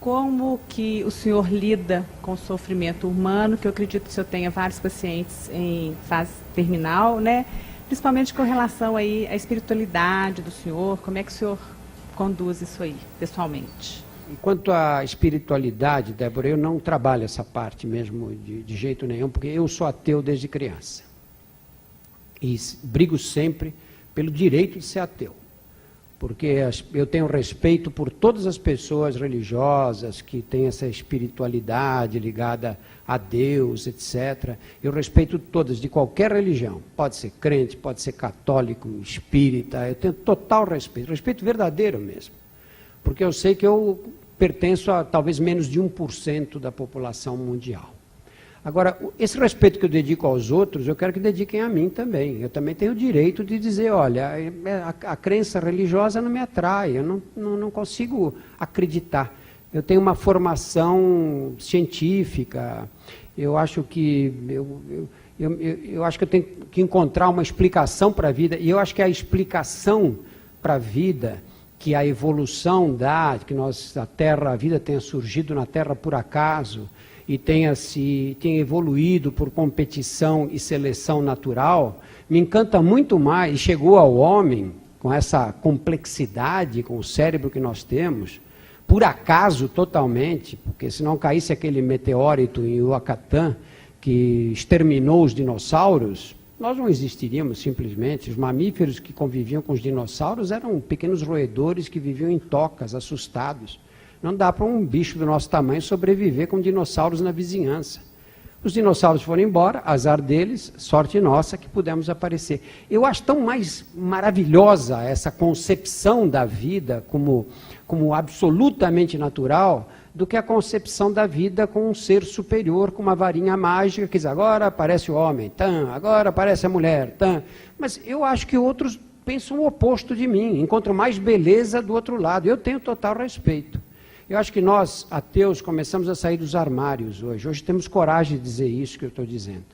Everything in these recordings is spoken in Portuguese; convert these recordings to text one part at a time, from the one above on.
como que o senhor lida com o sofrimento humano, que eu acredito que o senhor tenha vários pacientes em fase terminal, né? Principalmente com relação aí à espiritualidade do senhor, como é que o senhor conduz isso aí, pessoalmente? Quanto à espiritualidade, Débora, eu não trabalho essa parte mesmo de jeito nenhum, porque eu sou ateu desde criança. E brigo sempre pelo direito de ser ateu. Porque eu tenho respeito por todas as pessoas religiosas que têm essa espiritualidade ligada a Deus, etc. Eu respeito todas, de qualquer religião. Pode ser crente, pode ser católico, espírita, eu tenho total respeito, respeito verdadeiro mesmo. Porque eu sei que eu pertenço a talvez menos de 1% da população mundial. Agora, esse respeito que eu dedico aos outros, eu quero que dediquem a mim também. Eu também tenho o direito de dizer, olha, a crença religiosa não me atrai, eu não consigo acreditar. Eu tenho uma formação científica, eu acho que eu acho que eu tenho que encontrar uma explicação para a vida, e eu acho que a explicação para a vida, que a evolução dá, que a vida tenha surgido na Terra por acaso, e tenha evoluído por competição e seleção natural, me encanta muito mais, e chegou ao homem, com essa complexidade, com o cérebro que nós temos, por acaso totalmente, porque se não caísse aquele meteórito em Yucatán, que exterminou os dinossauros, nós não existiríamos simplesmente. Os mamíferos que conviviam com os dinossauros eram pequenos roedores que viviam em tocas, assustados. Não dá para um bicho do nosso tamanho sobreviver com dinossauros na vizinhança. Os dinossauros foram embora, azar deles, sorte nossa que pudemos aparecer. Eu acho tão mais maravilhosa essa concepção da vida como absolutamente natural, do que a concepção da vida com um ser superior, com uma varinha mágica, que diz, agora aparece o homem, agora aparece a mulher, Mas eu acho que outros pensam o oposto de mim, encontram mais beleza do outro lado. Eu tenho total respeito. Eu acho que nós, ateus, começamos a sair dos armários hoje. Hoje temos coragem de dizer isso que eu estou dizendo.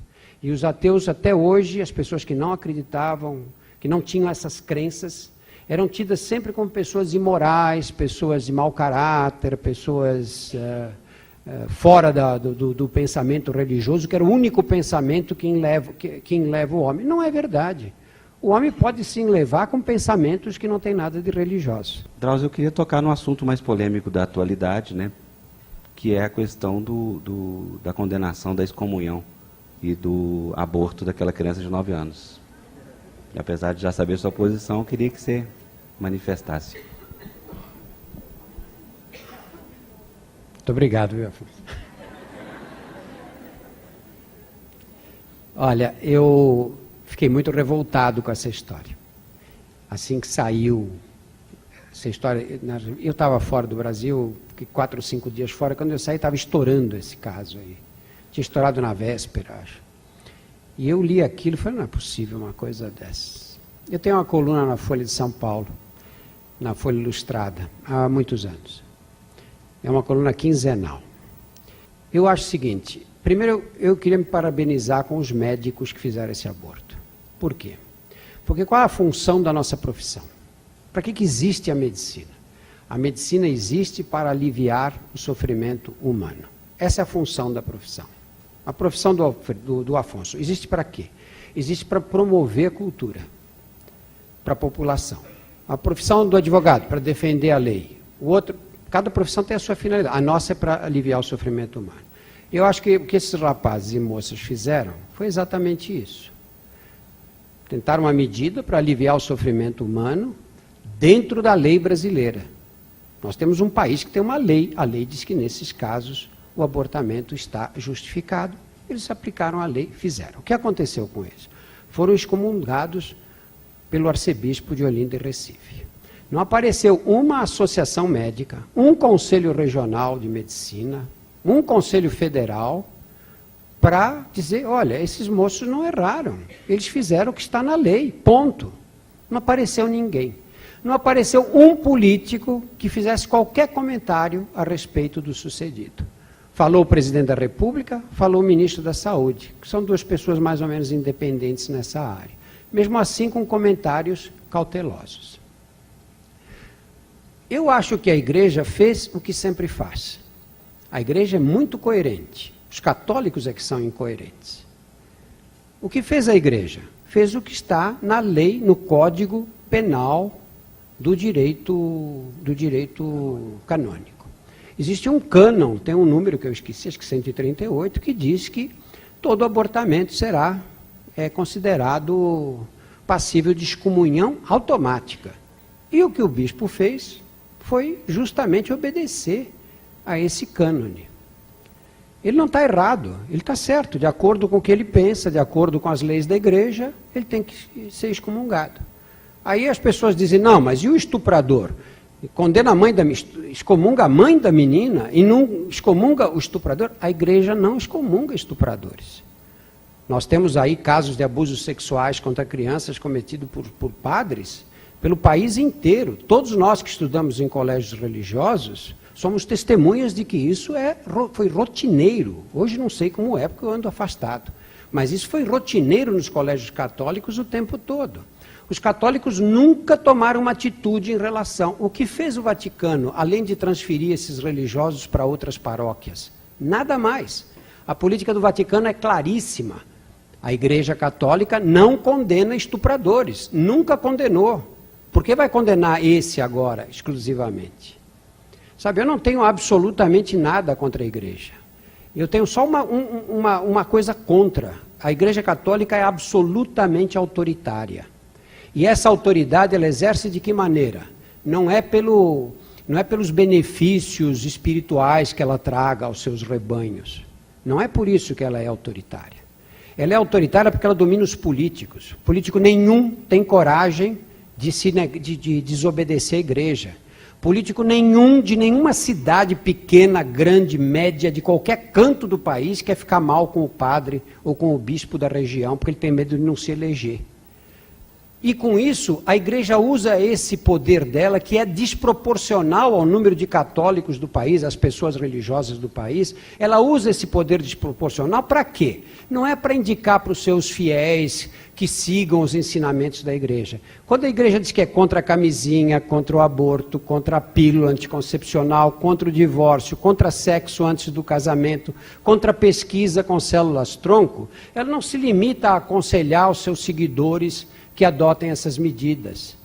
E os ateus, até hoje, as pessoas que não acreditavam, que não tinham essas crenças, eram tidas sempre como pessoas imorais, pessoas de mau caráter, pessoas fora do pensamento religioso, que era o único pensamento que enleva o homem. Não é verdade. O homem pode sim levar com pensamentos que não tem nada de religioso. Drauzio, eu queria tocar num assunto mais polêmico da atualidade, né? Que é a questão da condenação da excomunhão e do aborto daquela criança de 9 anos. E, apesar de já saber sua posição, eu queria que você manifestasse. Muito obrigado, viu, Afonso? Olha, eu fiquei muito revoltado com essa história. Assim que saiu essa história, eu estava fora do Brasil, fiquei 4 ou 5 dias fora, quando eu saí estava estourando esse caso aí. Tinha estourado na véspera, acho. E eu li aquilo e falei, não é possível uma coisa dessa. Eu tenho uma coluna na Folha de São Paulo, na Folha Ilustrada, há muitos anos. É uma coluna quinzenal. Eu acho o seguinte, primeiro eu queria me parabenizar com os médicos que fizeram esse aborto. Por quê? Porque qual é a função da nossa profissão? Para que existe a medicina? A medicina existe para aliviar o sofrimento humano. Essa é a função da profissão. A profissão do Afonso existe para quê? Existe para promover a cultura para a população. A profissão do advogado, para defender a lei. Cada profissão tem a sua finalidade. A nossa é para aliviar o sofrimento humano. Eu acho que o que esses rapazes e moças fizeram foi exatamente isso. Tentaram uma medida para aliviar o sofrimento humano dentro da lei brasileira. Nós temos um país que tem uma lei. A lei diz que, nesses casos, o abortamento está justificado. Eles aplicaram a lei, fizeram. O que aconteceu com eles? Foram excomungados pelo arcebispo de Olinda e Recife. Não apareceu uma associação médica, um conselho regional de medicina, um conselho federal, para dizer, olha, esses moços não erraram, eles fizeram o que está na lei, ponto. Não apareceu ninguém. Não apareceu um político que fizesse qualquer comentário a respeito do sucedido. Falou o presidente da República, falou o ministro da Saúde, que são 2 pessoas mais ou menos independentes nessa área. Mesmo assim, com comentários cautelosos. Eu acho que a igreja fez o que sempre faz. A igreja é muito coerente. Os católicos é que são incoerentes. O que fez a igreja? Fez o que está na lei, no Código Penal do direito canônico. Existe um cânon, tem um número que eu esqueci, acho que 138, que diz que todo abortamento será considerado passível de excomunhão automática. E o que o bispo fez foi justamente obedecer a esse cânone. Ele não está errado, ele está certo, de acordo com o que ele pensa, de acordo com as leis da igreja, ele tem que ser excomungado. Aí as pessoas dizem, não, mas e o estuprador? Condena excomunga a mãe da menina e não excomunga o estuprador? A igreja não excomunga estupradores. Nós temos aí casos de abusos sexuais contra crianças cometidos por padres pelo país inteiro. Todos nós que estudamos em colégios religiosos somos testemunhas de que isso foi rotineiro. Hoje não sei como é, porque eu ando afastado. Mas isso foi rotineiro nos colégios católicos o tempo todo. Os católicos nunca tomaram uma atitude em relação. O que fez o Vaticano, além de transferir esses religiosos para outras paróquias? Nada mais. A política do Vaticano é claríssima. A Igreja Católica não condena estupradores. Nunca condenou. Por que vai condenar esse agora, exclusivamente? Sabe, eu não tenho absolutamente nada contra a igreja. Eu tenho só uma coisa contra. A Igreja Católica é absolutamente autoritária. E essa autoridade, ela exerce de que maneira? Não é pelos benefícios espirituais que ela traga aos seus rebanhos. Não é por isso que ela é autoritária. Ela é autoritária porque ela domina os políticos. Político nenhum tem coragem de desobedecer a igreja. Político nenhum, de nenhuma cidade pequena, grande, média, de qualquer canto do país, quer ficar mal com o padre ou com o bispo da região, porque ele tem medo de não se eleger. E com isso, a igreja usa esse poder dela, que é desproporcional ao número de católicos do país, às pessoas religiosas do país, ela usa esse poder desproporcional para quê? Não é para indicar para os seus fiéis que sigam os ensinamentos da igreja. Quando a igreja diz que é contra a camisinha, contra o aborto, contra a pílula anticoncepcional, contra o divórcio, contra sexo antes do casamento, contra a pesquisa com células-tronco, ela não se limita a aconselhar os seus seguidores que adotem essas medidas.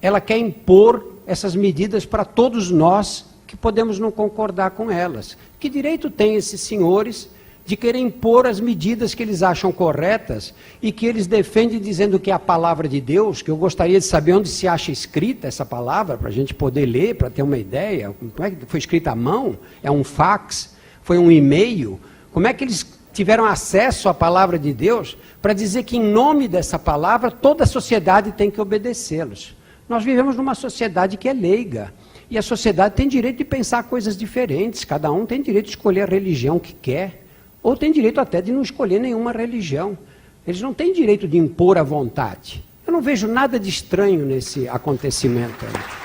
Ela quer impor essas medidas para todos nós que podemos não concordar com elas. Que direito têm esses senhores de querer impor as medidas que eles acham corretas e que eles defendem dizendo que é a palavra de Deus, que eu gostaria de saber onde se acha escrita essa palavra, para a gente poder ler, para ter uma ideia. Como é que foi escrita à mão? É um fax? Foi um e-mail? Como é que eles tiveram acesso à palavra de Deus para dizer que em nome dessa palavra toda a sociedade tem que obedecê-los? Nós vivemos numa sociedade que é leiga e a sociedade tem direito de pensar coisas diferentes, cada um tem direito de escolher a religião que quer, ou tem direito até de não escolher nenhuma religião. Eles não têm direito de impor a vontade. Eu não vejo nada de estranho nesse acontecimento aí.